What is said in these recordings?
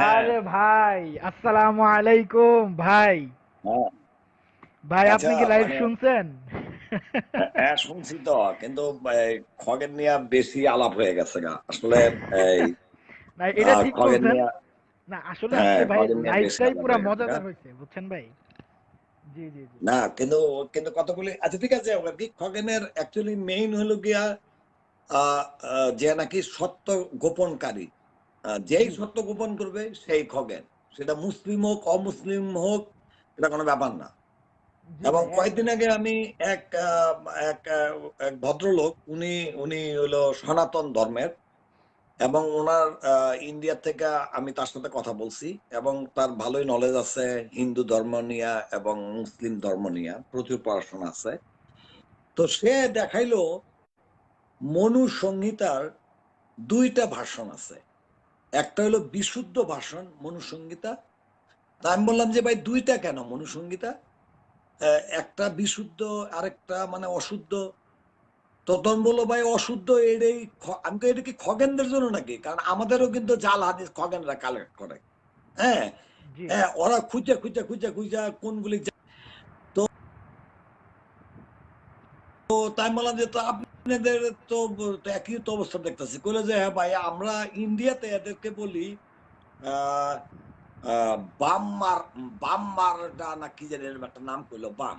হ্যাঁ, আরে ভাই, আসসালামু আলাইকুম ভাই। হ্যাঁ। ভাই আচ্ছা, আপনি কি লাইভ মানে শুনছেন? হ্যাঁ শুনছি তো, কিন্তু খগেন নিয়ে বেশি আলাপ হয়ে গেছে গা আসলে। এই না, এটা ঠিক খগেন বলছেন। নিয়ে, না আসলে হ্যাঁ আজকে ভাই খগেন নিয়ে বেশি লাইভটাই আলাপ পুরা হয়ে গেছে গা। মজাদার হয়েছে, বুঝছেন ভাই? জি জি জি। না, কিন্তু কিন্তু কতগুলি আচ্ছা ঠিক আছে, ওর কি খগেনের অ্যাকচুয়ালি মেইন হলো গিয়া যে নাকি সত্য গোপনকারী। যেই জি সত্য গোপন করবে সেই খগেন। সেটা মুসলিম হোক অমুসলিম হোক, এটা কোনো ব্যাপার না। জি এবং ভাই, কয়েকদিন একদম। আগে আমি এক এক এক ভদ্রলোক, উনি উনি হলো সনাতন ধর্মের, এবং ওনার ইন্ডিয়া থেকে আমি তার সাথে কথা বলছি, এবং তার ভালোই নলেজ আছে হিন্দু ধর্ম নিয়ে এবং মুসলিম ধর্ম নিয়ে, প্রচুর পড়াশোনা আছে। তো সে দেখাইলো মনু সংহিতার দুইটা ভাষণ আছে। একটা হলো বিশুদ্ধ ভাষণ মনু সংহিতা। তা আমি বললাম যে ভাই দুইটা কেন মনু সংহিতা? একটা বিশুদ্ধ, আরেকটা মানে অশুদ্ধ। তখন বললো ভাই অশুদ্ধ এটাই আমি তো, এটা কি খগেনদের জন্য নাকি? কারণ আমাদেরও কিন্তু জাল হাদিস খগেনরা কালেক্ট করে। হ্যাঁ, জি হ্যাঁ, ওরা খুঁজে খুঁজে খুঁজে খুঁজে কোনগুলি তো। তো তাই বললাম যে তো আপনাদের তো তো একই তো অবস্থা দেখতেছি। কইলো যে হ্যাঁ ভাই, আমরা ইন্ডিয়াতে এদেরকে বলি আহ বাম মার, বাম মারডা না কি জানি এরকম একটা নাম কইলো, বাম।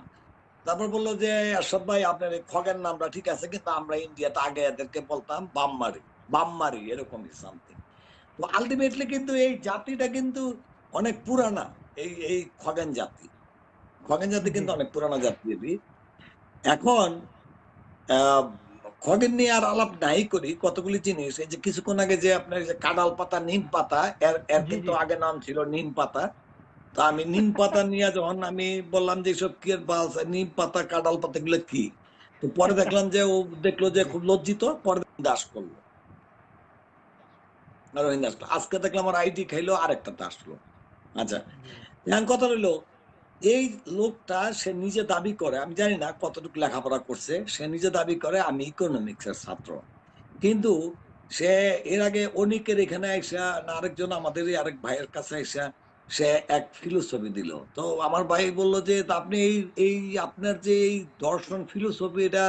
তারপর বললো যে আরশাদ ভাই, আপনার এই খগেন নামটা ঠিক আছে, কিন্তু আমরা ইন্ডিয়াতে আগে এদেরকে বলতাম বামমারি, বামমারি এরকমই সামথিং। তো আলটিমেটলি কিন্তু এই জাতিটা কিন্তু অনেক পুরানা। এই এই খগেন জাতি, খগেন জাতি জি কিন্তু অনেক পুরানা জাতি। এখন আহ খগেন নিয়ে আর আলাপ নাই করি কতগুলি জিনিস। এই যে কিছুক্ষণ আগে যে আপনার যে কাঁঠাল পাতা, নিম পাতা, এর এর জি কিন্তু জি। আগে নাম ছিল নিম পাতা। তো আমি নিম পাতা নিয়ে যখন আমি বললাম যে সব কি নিম পাতা কাঁঠাল পাতা এগুলো কি, তো পরে দেখলাম যে ও দেখলো যে জি খুব লজ্জিত, পরে দাস করলো। আর ওই দাস করলো। আজকে দেখলাম আমার আইডি খাইলো, আরেকটা দাস আসলো। আচ্ছা, জি। এখন কথা হইলো, এই লোকটা সে নিজে দাবি করে, আমি জানি না কতটুকু লেখাপড়া করছে, সে নিজে দাবি করে আমি ইকোনমিক্স এর ছাত্র। কিন্তু সে এর আগে অনিকের এখানে আইসা, না আরেকজন আমাদেরই আরেক ভাইয়ের কাছে আইসা সে এক ফিলোসফি দিল। তো আমার ভাই বলল যে তা আপনি এই এই আপনার যে এই দর্শন ফিলোসফি, এটা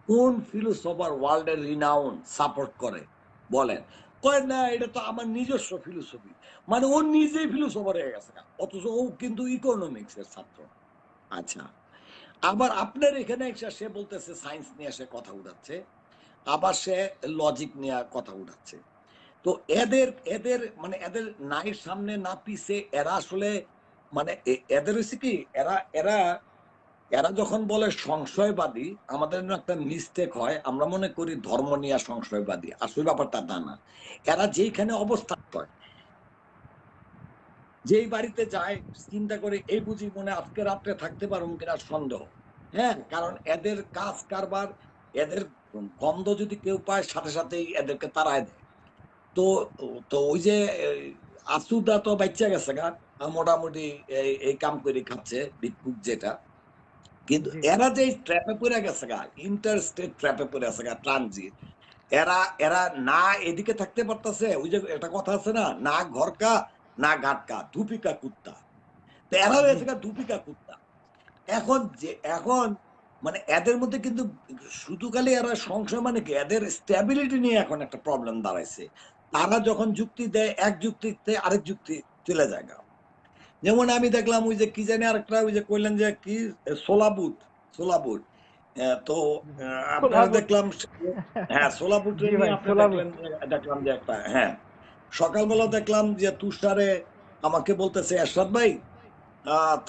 কোন ফিলোসফার ওয়ার্ল্ডের রিনাউন সাপোর্ট করে বলেন? কয় না, এটা তো আমার নিজস্ব ফিলোসফি। মানে ও নিজেই ফিলোসফার হয়ে গেছে, অথচ ও কিন্তু ইকোনমিক্স এর ছাত্র। আচ্ছা, আবার আপনার এখানে এসে সে বলতেছে সায়েন্স নিয়ে সে কথা উঠাচ্ছে, আবার সে লজিক নিয়ে কথা উঠাচ্ছে। তো এদের এদের মানে এদের নাই সামনে না পিছে, এরা আসলে মানে এদের হচ্ছে কি, এরা এরা এরা যখন বলে সংশয়বাদী, আমাদের জন্য একটা মিস্টেক হয়, আমরা মনে করি ধর্ম নিয়ে সংশয়বাদী, আসলে ব্যাপারটা তা না। এরা যেইখানে অবস্থান করে, যেই বাড়িতে যায়, চিন্তা করে এই বুঝি মনে আজকে রাত্রে থাকতে পারবো কিনা সন্দেহ। হ্যাঁ, কারণ এদের কাজ কারবার, এদের গন্ধ যদি কেউ পায় সাথে সাথেই এদেরকে তাড়ায় দেয়। তো তো ওই যে আসুদা তো বাচ্চা গেছে গা, মোটামুটি এই কাম করে খাচ্ছে ভিক্ষুক যেটা। কিন্তু জি এরা যে ট্র্যাপে পড়ে গেছে গা, ইন্টার স্টেট ট্র্যাপে পড়ে আছে গা, ট্রানজিট। এরা এরা না এদিকে থাকতে পারতেছে, ওই যে একটা কথা আছে না, না ঘরকা না ঘাটকা, ধুপিকা কুত্তা। তো এরা জি। হয়েছে গা ধুপিকা কুত্তা। এখন যে এখন মানে এদের মধ্যে কিন্তু শুধু খালি এরা সংশয়, মানে কি এদের স্ট্যাবিলিটি নিয়ে এখন একটা প্রবলেম দাঁড়াইছে। তারা যখন যুক্তি দেয়, এক যুক্তিতে আরেক যুক্তি চলে যায় গা। যেমন আমি দেখলাম ওই যে কি জানি আরেকটা, ওই যে কইলেন যে কি সোলাবুট, সোলাবুট। তো আপনারা সোলাবুট। দেখলাম, হ্যাঁ সোলাবুট জি নিয়ে ভাই, আপনি সোলাবুট। দেখলেন, দেখলাম যে একটা, হ্যাঁ সকালবেলা জি দেখলাম যে তুষারে আমাকে বলতেছে এরশাদ ভাই,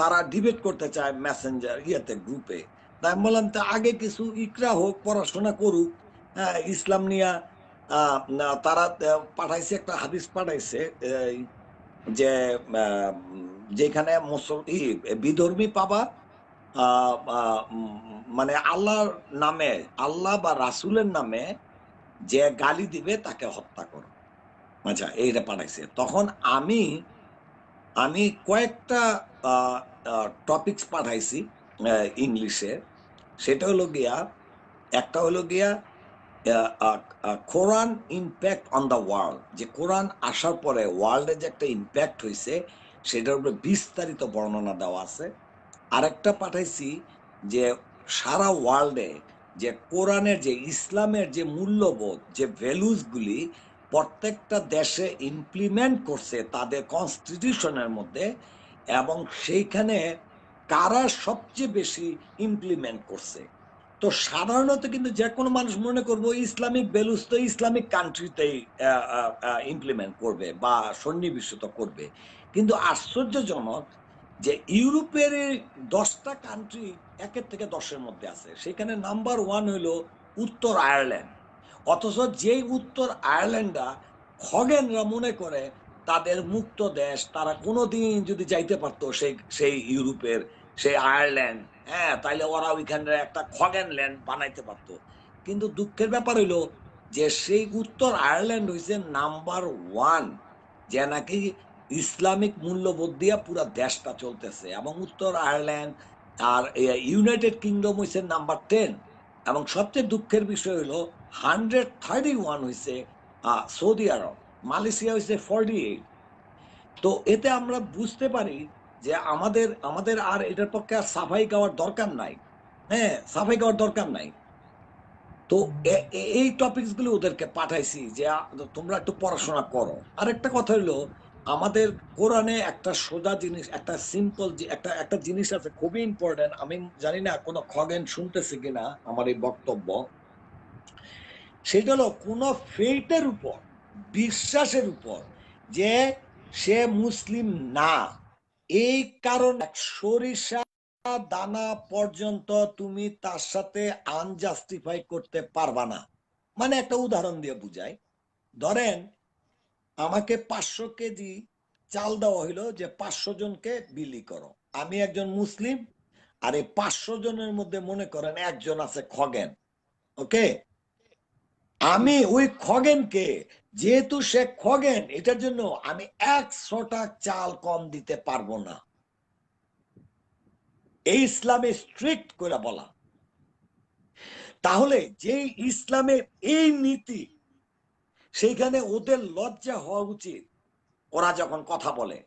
তারা ডিবেট করতে চায় মেসেঞ্জার ইয়েতে, গ্রুপে। তাই আমি বললাম তা আগে কিছু ইকরা হোক, পড়াশোনা করুক। হ্যাঁ, ইসলাম নিয়া তারা পাঠাইছে একটা হাদিস পাঠাইছে, যে যেখানে বিধর্মী পাবা, মানে আল্লাহর নামে, আল্লাহ বা রাসুলের নামে যে গালি দিবে তাকে হত্যা করো। আচ্ছা, এইটা পাঠাইছে। তখন আমি আমি কয়েকটা টপিকস পাঠাইছি ইংলিশে। সেটা হলো গিয়া, একটা হলো গিয়া কোরআন ইম্প্যাক্ট অন দ্য ওয়ার্ল্ড, যে কোরআন আসার পরে ওয়ার্ল্ডে যে একটা ইম্প্যাক্ট হয়েছে সেটার উপরে বিস্তারিত বর্ণনা দেওয়া আছে। আরেকটা পাঠাইছি যে সারা ওয়ার্ল্ডে যে কোরআনের যে ইসলামের যে মূল্যবোধ যে ভ্যালুসগুলি প্রত্যেকটা দেশে ইমপ্লিমেন্ট করছে তাদের কনস্টিটিউশনের মধ্যে, এবং সেইখানে কারা সবচেয়ে বেশি ইমপ্লিমেন্ট করছে। তো সাধারণত কিন্তু যে কোনো মানুষ মনে করবো ইসলামিক ভ্যালুস তো ইসলামিক কান্ট্রিতেই ইমপ্লিমেন্ট করবে বা সন্নিবেশিত করবে, কিন্তু আশ্চর্যজনক যে ইউরোপের 10টা কান্ট্রি একের থেকে 10-এর মধ্যে আছে, সেখানে নাম্বার 1 হইল উত্তর আয়ারল্যান্ড। অথচ যেই উত্তর আয়ারল্যান্ডরা খগেনরা মনে করে তাদের মুক্ত দেশ, তারা কোনোদিন যদি যাইতে পারতো সেই সেই ইউরোপের সেই আয়ারল্যান্ড, হ্যাঁ, তাইলে ওরা ওইখানে একটা খগেন ল্যান্ড বানাইতে পারতো। কিন্তু দুঃখের ব্যাপার হইলো যে সেই উত্তর আয়ারল্যান্ড হয়েছে নাম্বার 1 যে নাকি ইসলামিক মূল্যবোধ দিয়া পুরা দেশটা চলতেছে, এবং উত্তর আয়ারল্যান্ড আর ইউনাইটেড কিংডম হয়েছে নাম্বার 10, এবং সবচেয়ে দুঃখের বিষয় হলো 131 হয়েছে সৌদি আরব, মালয়েশিয়া হয়েছে 48। তো এতে আমরা বুঝতে পারি যে আমাদের আমাদের আর এটার পক্ষে আর সাফাই গাওয়ার দরকার নাই, হ্যাঁ, সাফাই গাওয়ার দরকার নাই। তো এই টপিকস গুলো ওদেরকে পাঠাইছি যে তোমরা একটু পড়াশোনা করো। আরেকটা কথা হলো আমাদের কোরআনে একটা সোজা জিনিস, একটা সিম্পল একটা একটা জিনিস আছে খুবই ইম্পর্টেন্ট, আমি জানি না কোনো খগেন শুনতেছে কিনা আমার এই বক্তব্য। সেটা হলো কোন ফেইথের উপর, বিশ্বাসের উপর যে সে মুসলিম না, এই কারণ সরিষা দানা পর্যন্ত তুমি তার সাথে আনজাস্টিফাই করতে পারবা না। মানে একটা উদাহরণ দিয়ে বুঝাই, ধরেন আমাকে 500 কেজি চাল দেওয়া হইলো যে 500 জনকে বিলি করো, আমি একজন মুসলিম, আর এই 500 জনের মধ্যে মনে করেন একজন আছে খগেন, ওকে, আমি ওই খগেনকে, যেহেতু সে খগেন, এটার জন্য আমি 100টা চাল কম দিতে পারবো না। এই ইসলামে স্ট্রিক্ট করে বলা। তাহলে যে ইসলামের এই নীতি, সেইখানে ওদের লজ্জা হওয়া উচিত ওরা যখন কথা বলে।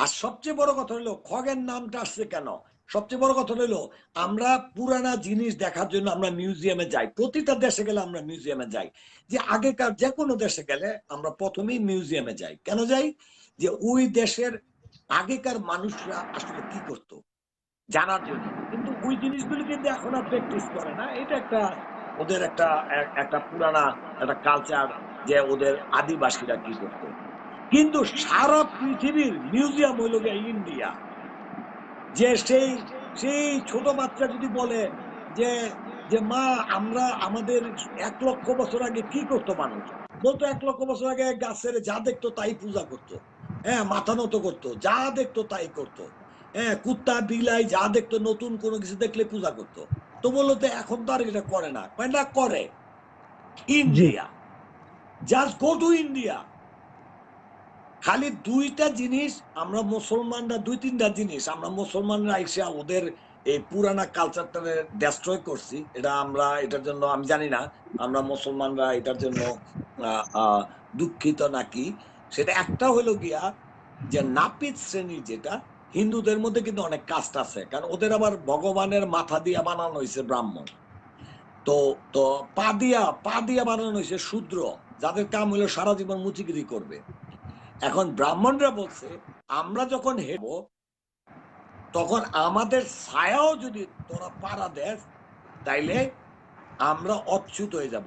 আর সবচেয়ে বড় কথা হলো খগেন নামটা আসছে কেন, সবচেয়ে বড় কথা হলো আমরা পুরানা জিনিস দেখার জন্য আমরা মিউজিয়ামে যাই, প্রতিটা দেশে গেলে আমরা মিউজিয়ামে যাই। যে আগেকার যে কোনো দেশে গেলে আমরা প্রথমেই মিউজিয়ামে যাই, কেন যাই? যে ওই দেশের আগেকার মানুষরা আসলে কি করতো জানার জন্য। কিন্তু ওই জিনিসগুলি কিন্তু এখন আর প্র্যাকটিস করে না, এটা একটা ওদের একটা একটা পুরানা একটা কালচার, যে ওদের আদিবাসীরা কি করতো। কিন্তু সারা পৃথিবীর মিউজিয়াম হইল গিয়ে ইন্ডিয়া। যে সেই সেই ছোট বাচ্চা যদি বলে যে যে মা আমরা আমাদের 1 লক্ষ বছর আগে কি করতো মানুষ, বলতো 1 লক্ষ বছর আগে গাছের যা দেখতো তাই পূজা করতো, হ্যাঁ, মাথা নত করতো, যা দেখতো তাই করতো, হ্যাঁ, কুত্তা বিলাই যা দেখতো নতুন কোনো কিছু দেখলে পূজা করতো। তো বললো তো এখন তো আর এটা করে না, না করে। India, just go to India. খালি 2টা জিনিস আমরা মুসলমানরা, 2-3টা জিনিস আমরা মুসলমানরা এসে ওদের এই পুরানা কালচারটা ডেস্ট্রয় করছি। এটা আমরা, এটার জন্য আমি জানি না আমরা মুসলমানরা এটার জন্য দুঃখিত নাকি। সেটা একটা হলো গিয়া যে নাপিত শ্রেণীর, যেটা হিন্দুদের মধ্যে কিন্তু অনেক কাস্ট আছে, কারণ ওদের আবার ভগবানের মাথা দিয়া বানানো হয়েছে ব্রাহ্মণ, তো তো পা দিয়া বানানো হয়েছে শূদ্র, যাদের কাম হলো সারা জীবন মুচিগিরি করবে। এখন ব্রাহ্মণরা বলছে আমরা যখন হেব তখন আমাদের ছায়াও যদি তোরা পাড়া দেস তাইলে আমরা অচ্যুত হয়ে যাব,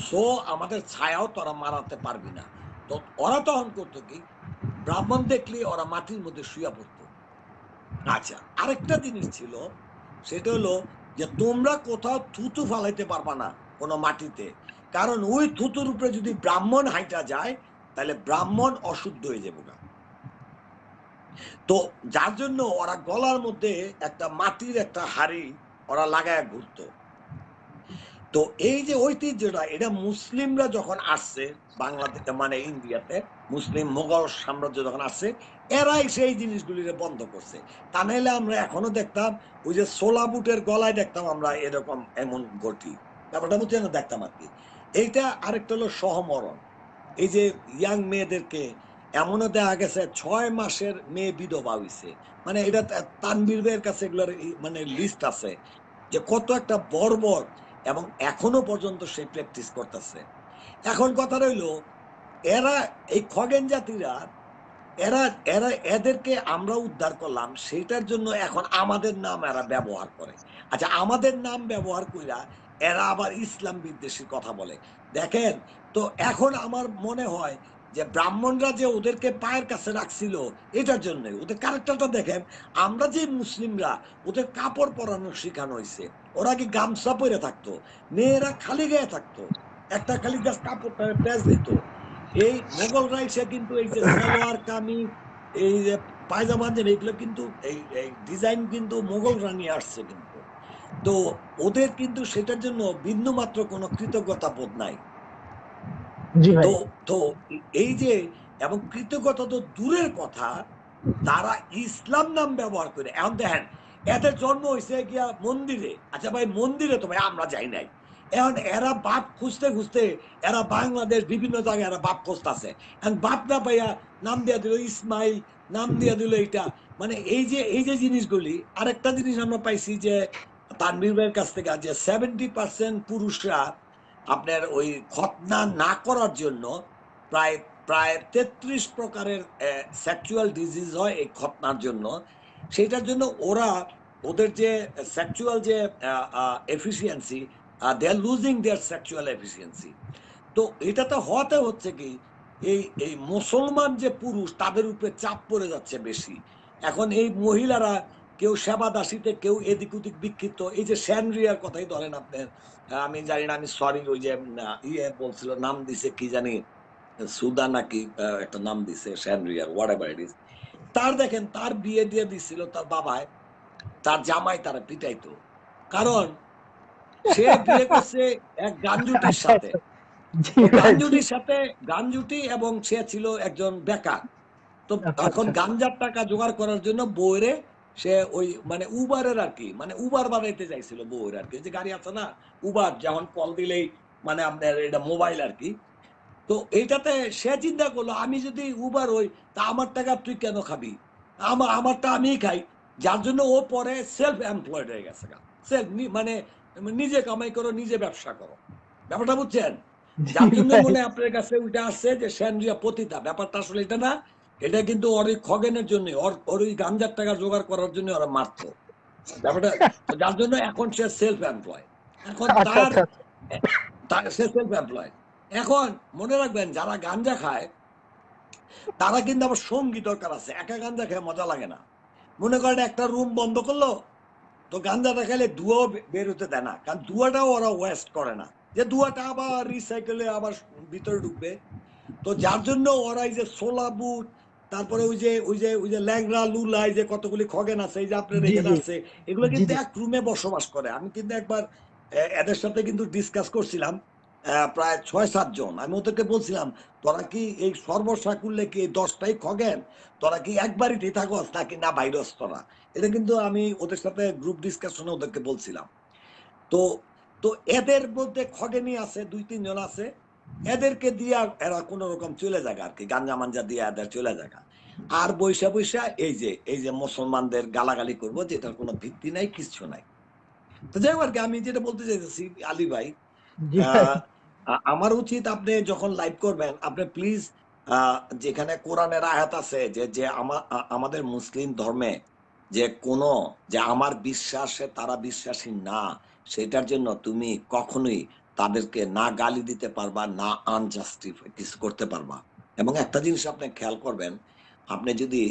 সো আমাদের ছায়াও তোরা মারাতে পারবি না। তো ওরা তখন করতো কি, ব্রাহ্মণ দেখলে ওরা মাটির মধ্যে শুয়া পড়তো। আচ্ছা, আরেকটা জিনিস ছিল, সেটা হলো যে তোমরা কোথাও থুতু ফালাইতে পারবা না কোনো মাটিতে, কারণ ওই থুতুর উপরে যদি ব্রাহ্মণ হাইটা যায় তাহলে ব্রাহ্মণ অশুদ্ধ হয়ে যাবে না। তো যার জন্য ওরা গলার মধ্যে একটা মাটির একটা হাড়ি ওরা লাগায় ঘুরতো। তো এই যে ঐতিহ্যটা, এটা মুসলিমরা যখন আসছে বাংলাদেশে, মানে ইন্ডিয়াতে, মুসলিম মোগল সাম্রাজ্য যখন আসছে, এরাই সেই জিনিসগুলি বন্ধ করছে। তা নাহলে আমরা এখনো দেখতাম ওই যে সোলা বুটের গলায় দেখতাম আমরা এরকম এমন ঘটি, ব্যাপারটা বুঝছেন, দেখতাম আর কি। এইটা আরেকটা হলো সহমরণ। এই যে ইয়াং মেয়েদেরকে এমনও দেখা গেছে 6 মাসের মেয়ে বিধবা হইছে, মানে এটা তানভীর ভাইয়ের কাছে এগুলোর মানে লিস্ট আছে যে কত একটা বর্বর, এবং এখনো পর্যন্ত সে প্র্যাকটিস করতেছে। এখন কথা রইল, এরা এই খগেন জাতিরা, এরা এরা এদেরকে আমরা উদ্ধার করলাম, সেটার জন্য এখন আমাদের নাম এরা ব্যবহার করে। আচ্ছা, আমাদের নাম ব্যবহার কইরা এরা আবার ইসলাম বিদ্বেষী কথা বলে। দেখেন, তো এখন আমার মনে হয় যে ব্রাহ্মণরা যে ওদেরকে পায়ের কাছে রাখছিল, এটার জন্য ওদের ক্যারেক্টারটা দেখেন। আমরা যে মুসলিমরা, ওদের কাপড় পরানো শেখানো হয়েছে। ওরা কি গামছা পরে থাকতো? মেয়েরা খালি গায়ে থাকতো, একটা খালি জাস্ট কাপড়টা প্যাচ দিত। এই মোগলরা এসে কিন্তু এই যে সালোয়ার কামিজ, এই যে পায়জামা, এগুলো কিন্তু এই ডিজাইন কিন্তু মোগলরা নিয়ে আসছে কিন্তু। তো ওদের কিন্তু সেটার জন্য বিন্দু মাত্র কোনো কৃতজ্ঞতা বোধ নাই। জি ভাই। তো তো এই যে, এবং কৃতজ্ঞতা তো দূরের কথা, তারা ইসলাম নাম ব্যবহার করে। এখন দেখেন, এদের জন্ম হয়েছে গিয়া মন্দিরে। আচ্ছা ভাই, মন্দিরে তো ভাই আমরা যাই নাই। এখন এরা বাপ খুঁজতে খুঁজতে এরা বাংলাদেশ বিভিন্ন জায়গায় এরা বাপ খুঁজতেছে। এখন বাপ না পাইয়া নাম দিয়া দিল ইসমাইল, নাম দিয়া দিল এইটা। মানে এই যে জিনিসগুলি। আরেকটা জিনিস আমরা পাইছি যে তানভীর ভাইয়ের কাছ থেকে, যে 70% পুরুষরা আপনার ওই খতনা না করার জন্য প্রায় প্রায় 33 প্রকারের সেক্সুয়াল ডিজিজ হয় এই খতনার জন্য। সেটার জন্য ওরা, ওদের যে সেক্সুয়াল যে efficiency, they are losing their sexual efficiency. তো এটাতে হওয়াতে হচ্ছে কি, এই এই মুসলমান যে পুরুষ, তাদের উপরে চাপ পড়ে যাচ্ছে বেশি। এখন এই মহিলারা কেউ সেবা দাসীতে, কেউ এদিক ওদিক বিক্ষিপ্ত। এই যে স্যান্ড্রিয়ার কথাই ধরেন আপনার, আমি জানি না, আমি সরি, ওই যে ইয়ে বলছিল, নাম দিছে কি জানি, সুদা নাকি একটা নাম দিছে স্যান্ড্রিয়ার, হোয়াট এভার ইট ইজ। তার দেখেন, তার বিয়ে দিয়ে দিছিল তার বাবায়, তার জামাই তারা পিটাইতো। কারণ সে বিয়ে করছে এক গাঞ্জুটির আচ্ছা সাথে। আচ্ছা। জি তো ভাই, জি। গাঞ্জুটির সাথে, গাঞ্জুটি, এবং সে ছিল একজন বেকার। তো আচ্ছা এখন আচ্ছা। গাঞ্জার টাকা জোগাড় করার জন্য বউরে সে ওই মানে উবারের আর কি, মানে উবার বানাইতে চাইছিল বউয়ের আর কি, যে গাড়ি আছে না উবার, যেমন কল দিলেই মানে আপনার এটা মোবাইল আর কি। তো এইটাতে সে চিন্তা করলো, আমি যদি উবার হই, তা আমার টাকা তুই কেন খাবি? আমারটা আমিই খাই। যার জন্য ও পরে সেলফ এমপ্লয়েড হয়ে গেছে। সেলফ, মানে নিজে কামাই করো, নিজে ব্যবসা করো। ব্যাপারটা বুঝছেন? জি যার জন্য ভাই। মনে হয় আপনার কাছে ওইটা আসছে যে স্যান্ড্রিয়া পতিতা। ব্যাপারটা আসলে এটা না। এটা কিন্তু ওর ওই খগেনের জন্য, ওর ওই গাঞ্জার টাকা জোগাড় করার জন্য ওরা মারতো। ব্যাপারটা, তো যার জন্য এখন সে সেলফ এমপ্লয়েড। এখন আচ্ছা তার, আচ্ছা। সে সেলফ এমপ্লয়েড। এখন মনে রাখবেন, যারা গাঞ্জা খায় তারা কিন্তু আবার সঙ্গী দরকার আছে। একা গাঞ্জা খেয়ে মজা লাগে না। মনে করেন একটা রুম বন্ধ করলো, তো গাঞ্জাটা খেলে ধোঁয়াও বের হতে দেয় না, কারণ ধোঁয়াটাও ওরা ওয়েস্ট করে না, যে ধোঁয়াটা আবার রিসাইকেলে আবার ভিতরে ঢুকবে। তো যার জন্য ওরা এই যে সোলা বুট, তারপরে ওই যে ল্যাংরা লুলা, এই যে কতগুলি খগেন আছে, এই যে আপনার জি এখানে জি। আছে, এগুলো জি কিন্তু জি। এক রুমে বসবাস করে। আমি কিন্তু একবার এদের সাথে কিন্তু ডিসকাস করছিলাম, প্রায় 6-7 জন। আমি ওদেরকে বলছিলাম, তোরা কি এই সর্বসা করলে কি 10টাই খগেন? তোরা কি একবারই থাকস নাকি না ভাইরাস তোরা? এটা কিন্তু আমি ওদের সাথে গ্রুপ ডিসকাশনে ওদেরকে বলছিলাম। তো তো এদের মধ্যে খগেনি আছে, 2-3 জন আছে। এদেরকে দিয়া এরা কোন রকম চলে যায় আর কি, গাঞ্জা মাঞ্জা দিয়ে এদের চলে যায়। আর বৈশা বৈশা এই যে মুসলমানদের গালাগালি করবো, যেটার কোনো ভিত্তি নাই, কিছু নাই। তো যাই হোক আর কি, আমি যেটা বলতে চাইতেছি আলী ভাই, জি ভাই। আহ, আমার উচিত আপনি যখন লাইভ করবেন, আপনি প্লিজ যেখানে কোরআনের আয়াত আছে যে যে আমাদের মুসলিম ধর্মে যে কোন, যে আমার বিশ্বাসে তারা বিশ্বাসী না, সেটার জন্য তুমি কখনোই তাদেরকে না গালি দিতে পারবা, না আনজাস্টিফাই কিছু করতে পারবা। এবং একটা জিনিস আপনি খেয়াল করবেন, আপনি যদি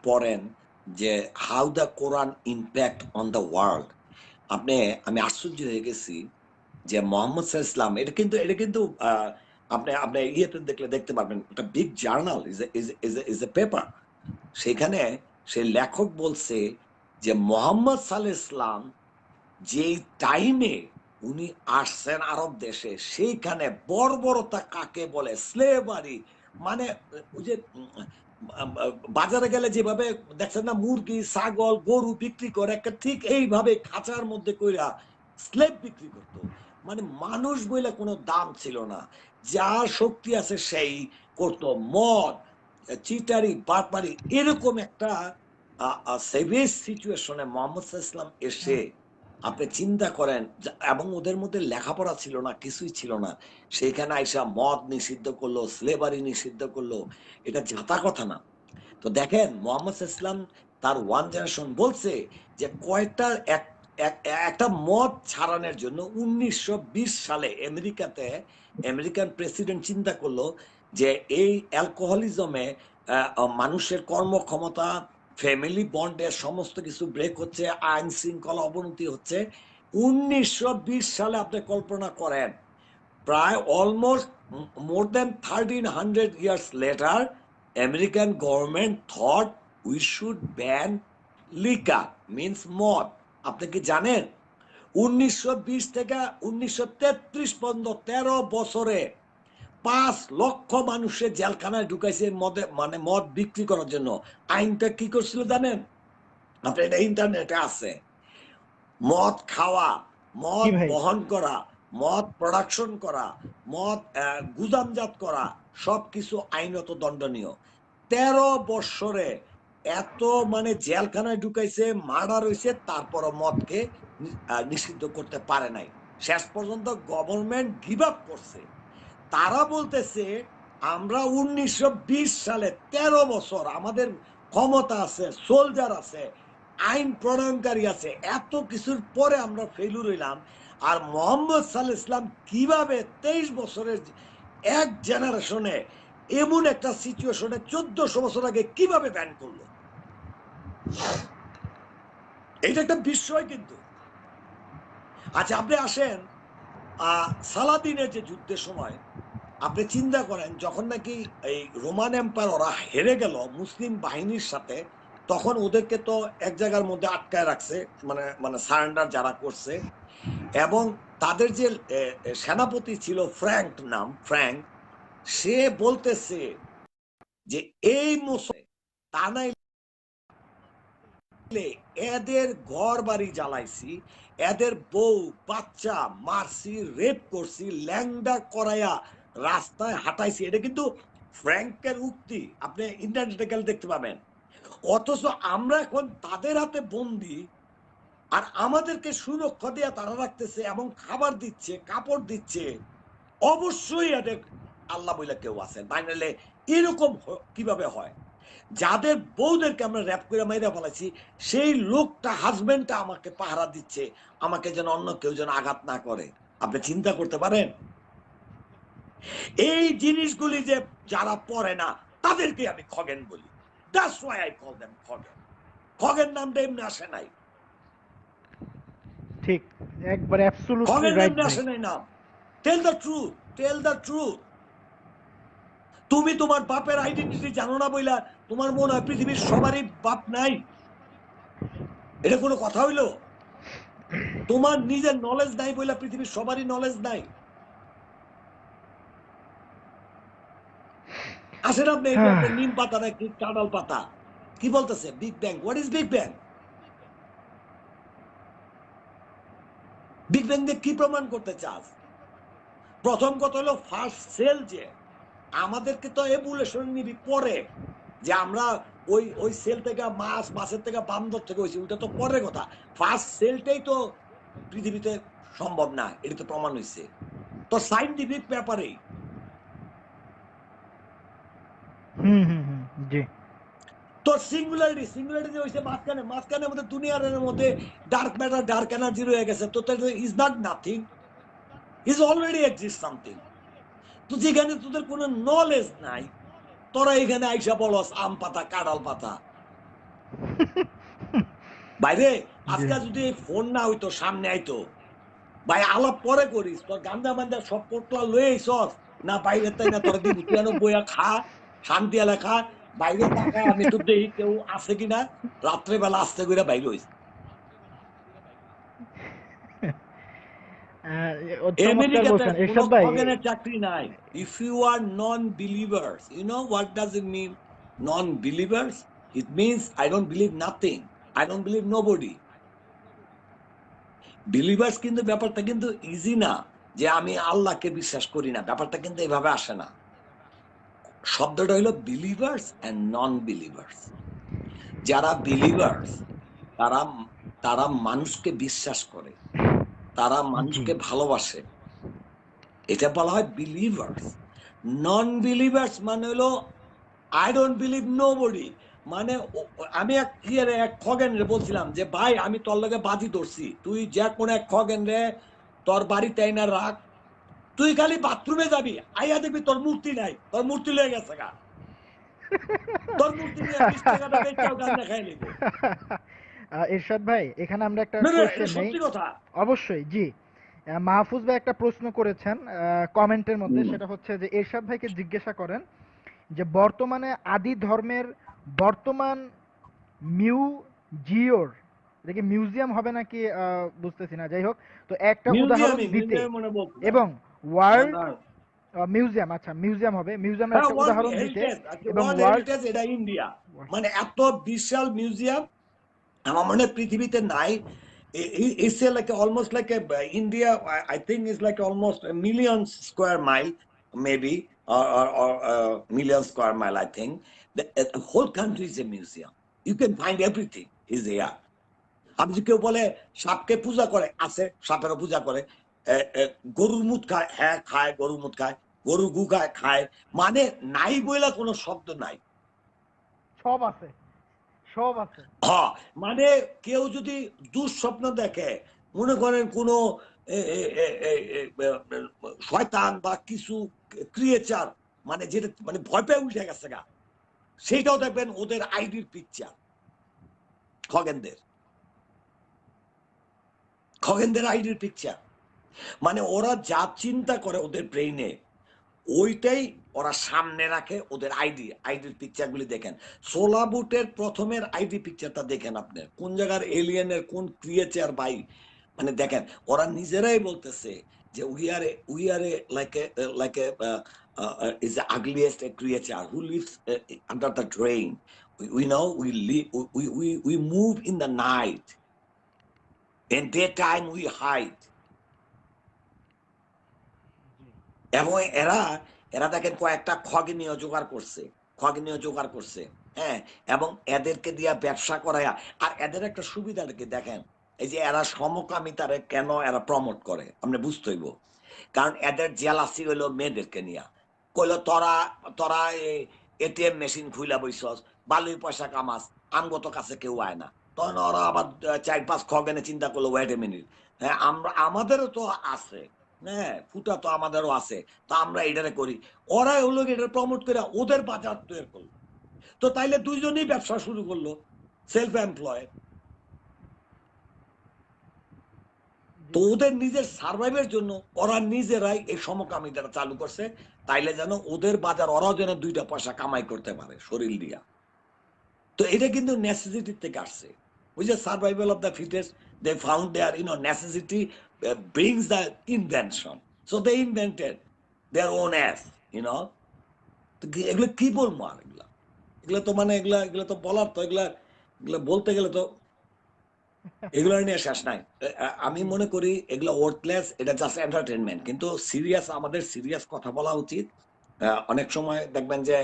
পড়েন যে how the Quran impact on the world, আপনি, আমি আশ্চর্য হয়ে গেছি যে মোহাম্মদ ইসলাম, এটা কিন্তু আপনি আপনি ইয়েতে দেখলে দেখতে পারবেন, একটা big journal, is a paper. সেখানে সে লেখক বলছে যে মোহাম্মদ সাল্লাল্লাহু আলাইহি ইসলাম যেই টাইমে উনি আসছেন আরব দেশে, সেইখানে বর্বরতা কাকে বলে, স্লেভারি, মানে ওই যে বাজারে গেলে যেভাবে দেখছেন না, মুরগি ছাগল গরু বিক্রি করে, একটা ঠিক এইভাবে খাঁচার মধ্যে কইরা স্লেভ বিক্রি করতো। মানে মানুষ বলে কোনো দাম ছিল না, যার শক্তি আছে সেই করতো। মদ, চিটারি, বাটপারি, এরকম একটা সেভিয়ার সিচুয়েশনে মোহাম্মদ ইসলাম এসে আপনি চিন্তা করেন, এবং ওদের মধ্যে লেখাপড়া ছিল না, কিছুই ছিল না, সেইখানে আইসা মদ নিষিদ্ধ করলো, স্লেভারি নিষিদ্ধ করলো, এটা জাতা কথা না। তো দেখেন মোহাম্মদ ইসলাম তার ওয়ান জেনারেশন বলছে যে কয়টা একটা মদ ছাড়ানোর জন্য 1920 সালে আমেরিকাতে আমেরিকান প্রেসিডেন্ট চিন্তা করলো যে এই অ্যালকোহলিজমে মানুষের কর্মক্ষমতা, ফ্যামিলি বন্ডের সমস্ত কিছু ব্রেক হচ্ছে, আইন শৃঙ্খলা অবনতি হচ্ছে। 1920 সালে আপনি কল্পনা করেন, প্রায় almost more than 1300 years later, American government thought we should ban liquor, means মদ। আপনি কি জানেন 1920 থেকে 1933 পর্যন্ত 13 বছরে 5 লক্ষ মানুষের জেলখানায় ঢুকাইছে মদে, মানে মদ বিক্রি করার জন্য। আইনটা কি করছিল জানেন? আপনি এটা ইন্টারনেটে আছে। মদ খাওয়া, মদ বহন করা, মদ প্রোডাকশন করা, মদ গুদামজাত করা, সবকিছু আইনত দণ্ডনীয়। 13 বছরে এত মানে জেলখানায় ঢুকাইছে, মার্ডার হয়েছে, তারপরও মদকে নিষিদ্ধ করতে পারে নাই। শেষ পর্যন্ত গভর্নমেন্ট গিভ আপ করছে। তারা বলতেছে আমরা 1920 সালে 13 বছর আমাদের ক্ষমতা আছে, সোলজার আছে, আইন প্রণয়নকারী আছে, এত কিছুর পরে আমরা ফেলুর হইলাম। আর মোহাম্মদ সাল্লাল্লাহু আলাইহি ওয়াসাল্লাম কিভাবে 23 বছরের এক জেনারেশনে এমন একটা সিচুয়েশনে 1400 বছর আগে কিভাবে ব্যান করলো, এটা একটা বিস্ময় কিন্তু। আচ্ছা আপনি আসেন সালাদিনের যে যুদ্ধের সময়, আপনি চিন্তা করেন যখন নাকি এই রোমান এম্পায়ার ওরা হেরে গেল মুসলিম বাহিনীর সাথে, তখন ওদেরকে তো এক জায়গার মধ্যে আটকায় রাখছে, মানে মানে সারেন্ডার যারা করছে। এবং তাদের যে সেনাপতি ছিল ফ্র্যাঙ্ক, নাম ফ্র্যাঙ্ক, সে বলতেছে যে এই মুসলিম তা নাইলে এদের ঘর বাড়ি জ্বালাইছি, এদের বউ বাচ্চা মারছি, রেপ করছি, ল্যাংডা করাইয়া রাস্তায় হাঁটাইছি। এটা কিন্তু ফ্র্যাঙ্কের উক্তি, আপনি ইন্টারনেটে গেলে দেখতে পাবেন। অথচ আমরা এখন তাদের হাতে বন্দি, আর আমাদেরকে সুরক্ষা দেয়া তারা রাখতেছে এবং খাবার দিচ্ছে, কাপড় দিচ্ছে। অবশ্যই এদের আল্লাহ বইলা কেউ আছে, বাইনালে এরকম কিভাবে হয়? যাদের বউদেরকে আমরা র্যাপ করে মাইরা ফেলাইছি, সেই লোকটা, হাজবেন্ডটা আমাকে পাহারা দিচ্ছে, আমাকে যেন অন্য কেউ যেন আঘাত না করে। আপনি চিন্তা করতে পারেন? এই জিনিসগুলি যে যারা পড়ে না তাদেরকে আমি খগেন বলি। That's why I call them Khagen. Khagen নামটা এমনি আসে নাই, ঠিক একবারে অ্যাবসলিউটলি খগেন রাইট নামটা ভাই। আসে নাই নাম। Tell the truth, tell the truth. তুমি তোমার বাপের আইডেন্টিটি জানো না বইলা তোমার মনে হয় পৃথিবীর সবারই বাপ নাই? এটা কোনো কথা হইলো? তোমার নিজের নলেজ নাই বইলা পৃথিবীর সবারই নলেজ নাই? আসেন আপনি নিম পাতা নাকি কাঁঠাল পাতা, কি বলতেছে big bang? What is big bang? Big bang দিয়ে কি প্রমাণ করতে চাস? প্রথম কথা হলো ফার্স্ট সেল, যে আমাদেরকে তো এভুলেশন নিবি পরে, যে আমরা ওই ওই সেল থেকে মাছ, মাছের থেকে বান্দর থেকে হয়েছি, ওইটা তো পরের কথা। ফার্স্ট সেলটাই তো পৃথিবীতে সম্ভব না, এটা তো প্রমাণ হয়েছে তো সাইন্টিফিক ব্যাপারেই। জি। তো সিঙ্গুলারিটি, সিঙ্গুলারিটি হইছে মাঝখানে, মাঝখানের মধ্যে দুনিয়ার মধ্যে ডার্ক ম্যাটার, ডার্ক এনার্জি রয়ে গেছে। তো is not nothing, is already exist something. তো যেখানে তোদের কোনো নলেজ নাই, তোরা এখানে আইসা বলস আম পাতা, কাঁঠাল পাতা। বাইরে আজকাল যদি এই ফোন না হইতো, সামনে আইতো, ভাই আলাপ পরে করিস, তোর গান্দা বান্দা সব পোটলা লয়ে আইসস না বাইরে, তাই না তোর দিব তুই বইয়া খা, শান্তি এলাকা। বাইরে তাকায় আমি একটু দেখি কেউ আছে কিনা, রাত্রেবেলা আসতে করে বাইরে হইস। আমেরিকাতে কোনো খগেনের চাকরি নাই। If you are non believers, you know what does it mean non believers? It means I don't believe nothing, I don't believe nobody. Believers কিন্তু ব্যাপারটা কিন্তু ইজি না। যে আমি আল্লাহকে বিশ্বাস করি না, ব্যাপারটা কিন্তু এইভাবে আসে না। শব্দটা হলো বিলিভার্স এন্ড নন বিলিভার্স। যারা বিলিভার্স তারা তারা মানুষকে বিশ্বাস করে, তারা জি মানুষকে ভালোবাসে, এটা বলা হয় বিলিভার্স। নন বিলিভার্স মানে হলো আই ডোন্ট বিলিভ নোবডি। মানে আমি এক খগেন রে বলছিলাম যে ভাই আমি তোর লগে বাজি ধরছি, তুই যে কোন এক খগেন রে তোর বাড়িতে আইনা রাখ, তুই খালি বাথরুমে যাবি, আইয়া দেখবি তোর মূর্তি নাই, তোর মূর্তি লয়ে গেছে গা, তোর মূর্তি নিয়ে 20 টাকাটা বেচাও গান দেখাই নিব। এরশাদ ভাই, এখানে আমরা একটা না না, এটা কোয়েশ্চেন নেই। সত্যি কথা। অবশ্যই জি। মাহফুজ ভাই একটা প্রশ্ন করেছেন কমেন্টের মধ্যে, হুম। সেটা হচ্ছে যে এরশাদ ভাইকে জিজ্ঞাসা করেন যে বর্তমানে আদি ধর্মের বর্তমান মিউজিওর, এটা কি মিউজিয়াম হবে নাকি বুঝতেছি না, যাই হোক, তো একটা উদাহরণ দিতে, মিউজিয়ামে মনে বলছিলাম। এবং না ওয়ার্ল্ড না, মিউজিয়াম, আচ্ছা মিউজিয়াম হবে, মিউজিয়ামের হ্যাঁ একটা ওয়ার্ল্ড উদাহরণ দিতে, হেরিটেজ, এবং ওয়ার্ল্ড ওয়ার্ল্ড, হেরিটেজ এটা ইন্ডিয়া। মানে এত বিশাল মিউজিয়াম আমার মনে হয় পৃথিবীতে নাই। It's like almost like a India. I think it's like almost a million square mile, maybe, or million square mile. I think the whole country is a museum. You can find everything is there. আপনি যদি কেউ বলে সাপকে পূজা করে, আছে, সাপেরও পূজা করে। গরুর মুত খায়, হ্যাঁ খায়, গরুর মুত খায়, গরুর গু খায়, খায়। মানে নাই বইলা কোনো শব্দ নাই। সব আছে, সব আছে। হ্যাঁ, মানে কেউ যদি দুঃস্বপ্ন দেখে, মনে করেন কোন শয়তান বা কিছু ক্রিয়েচার, মানে যেটা মানে ভয় পেয়ে উঠে গেছে গা, সেইটাও দেখবেন ওদের আইডির পিকচার। খগেনদের খগেনদের আইডির পিকচার, মানে ওরা যা চিন্তা করে ওদের ব্রেইনে, ওইটাই ওরা সামনে রাখে। ওদের আইডির পিকচার গুলি দেখেন। সোলাবুটের প্রথমের আইডি পিকচারটা দেখেন, আপনার কোন জায়গার এলিয়েনের কোন ক্রিয়েচার বাই, মানে দেখেন ওরা নিজেরাই বলতেছে যে we are like is the ugliest creature who lives under the drain. We know we move in the night, in daytime we hide. এবং এরা এরা দেখেন কয়েকটা খগেনীয় জোগাড় করছে, হ্যাঁ, এবং এদেরকে দিয়া ব্যবসা করায়া। আর এদের একটা সুবিধা কি দেখেন, এই যে এরা সমকামিতারে কেন এরা প্রমোট করে আপনি বুঝতে হইব। কারণ এদের জেলাসি হইলো মেয়েদেরকে নিয়া। কইলো তোরা তোরা এটিএম মেশিন খুইলা বইছস, বালুই পয়সা কামাস, আমগত কাছে কেউ আয় না। তখন ওরা আবার 4-5 খগেনে চিন্তা করলো, ওয়েট এ মিনিট, হ্যাঁ আমাদেরও তো আছে, হ্যাঁ ফুটা তো আমাদেরও আছে, তা আমরা এটারে করি। ওরা হলো এটা প্রমোট করে ওদের বাজার তৈরি করলো। তো তাইলে দুইজনই ব্যবসা শুরু করলো, সেলফ এমপ্লয়েড। তো ওদের নিজের সার্ভাইভের জন্য ওরা নিজেরাই এই সমকামিতা চালু করছে, তাইলে যেন ওদের বাজার ওরাও যেন 2টা পয়সা কামাই করতে পারে শরীর দিয়া। তো এটা কিন্তু নেসেসিটি থেকে আসছে। ওই যে survival of the fittest, they found their necessity brings the invention, so they invented their own ass, এগুলো কি বলবো আর, এগুলা এগুলো তো মানে এগুলা তো বলার তো, এগুলা এগুলা বলতে গেলে তো এগুলো নিয়ে শেষ নাই। আমি মনে করি এগুলো ওয়ার্থলেস, এটা জাস্ট এন্টারটেনমেন্ট। কিন্তু সিরিয়াস, আমাদের সিরিয়াস কথা বলা উচিত। অনেক সময় দেখবেন যে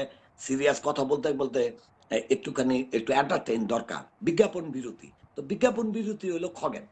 সিরিয়াস কথা বলতে বলতে একটু এন্টারটেইন দরকার, বিজ্ঞাপন বিরতি। তো বিজ্ঞাপন বিরতি হলো খগেন।